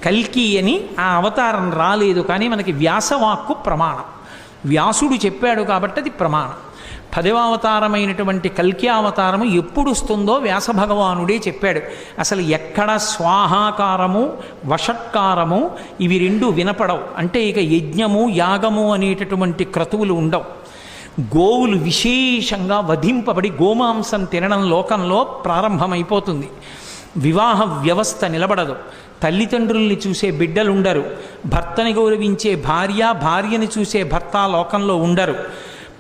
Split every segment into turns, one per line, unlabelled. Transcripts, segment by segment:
కల్కి అని ఆ అవతారం రాలేదు, కానీ మనకి వ్యాసవాక్కు ప్రమాణం. వ్యాసుడు చెప్పాడు కాబట్టి అది ప్రమాణం. 10వ అవతారమైనటువంటి కల్కి అవతారము ఎప్పుడు వస్తుందో వ్యాస భగవానుడే చెప్పాడు. అసలు ఎక్కడ స్వాహాకారము వషట్కారము ఇవి రెండు వినపడవు. అంటే ఇక యజ్ఞము యాగము అనేటటువంటి క్రతువులు ఉండవు. గోవులు విశేషంగా వధింపబడి గోమాంసం తినడం లోకంలో ప్రారంభమైపోతుంది. వివాహ వ్యవస్థ నిలబడదు. తల్లిదండ్రుల్ని చూసే బిడ్డలు ఉండరు. భర్తని గౌరవించే భార్య, భార్యని చూసే భర్త లోకంలో ఉండరు.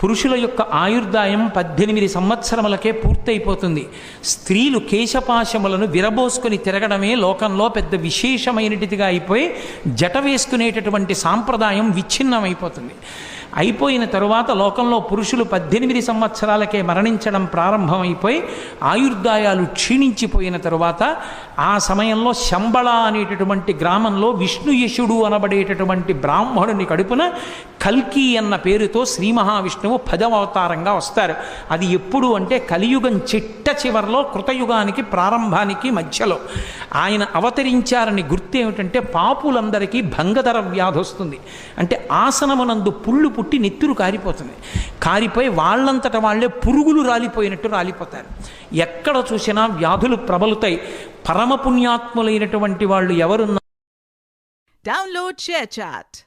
పురుషుల యొక్క ఆయుర్దాయం 18 సంవత్సరములకే పూర్తయిపోతుంది. స్త్రీలు కేశపాశములను విరబోసుకొని తిరగడమే లోకంలో పెద్ద విశేషమైనటిదిగా అయిపోయి జట వేసుకునేటటువంటి సాంప్రదాయం విచ్ఛిన్నమైపోతుంది. అయిపోయిన తరువాత లోకంలో పురుషులు 18 సంవత్సరాలకే మరణించడం ప్రారంభమైపోయి ఆయుర్దాయాలు క్షీణించిపోయిన తరువాత ఆ సమయంలో శంబళ అనేటటువంటి గ్రామంలో విష్ణుయశుడు అనబడేటటువంటి బ్రాహ్మణుని కడుపున కల్కి అన్న పేరుతో శ్రీ మహావిష్ణువు 10వ అవతారంగా వస్తారు. అది ఎప్పుడు అంటే కలియుగం చిట్ట చివరిలో కృతయుగానికి ప్రారంభానికి మధ్యలో ఆయన అవతరించారని గుర్తు ఏమిటంటే పాపులందరికీ భంగధర వ్యాధి వస్తుంది. అంటే ఆసనమునందు పుళ్ళు పుట్టి నెత్తురు కారిపోతుంది. కారిపోయి వాళ్ళంతట వాళ్ళే పురుగులు రాలిపోయినట్టు రాలిపోతారు. ఎక్కడ చూసినా వ్యాధులు ప్రబలుతాయి. పరమపుణ్యాత్ములైనటువంటి వాళ్ళు ఎవరున్నా
Download ShareChat.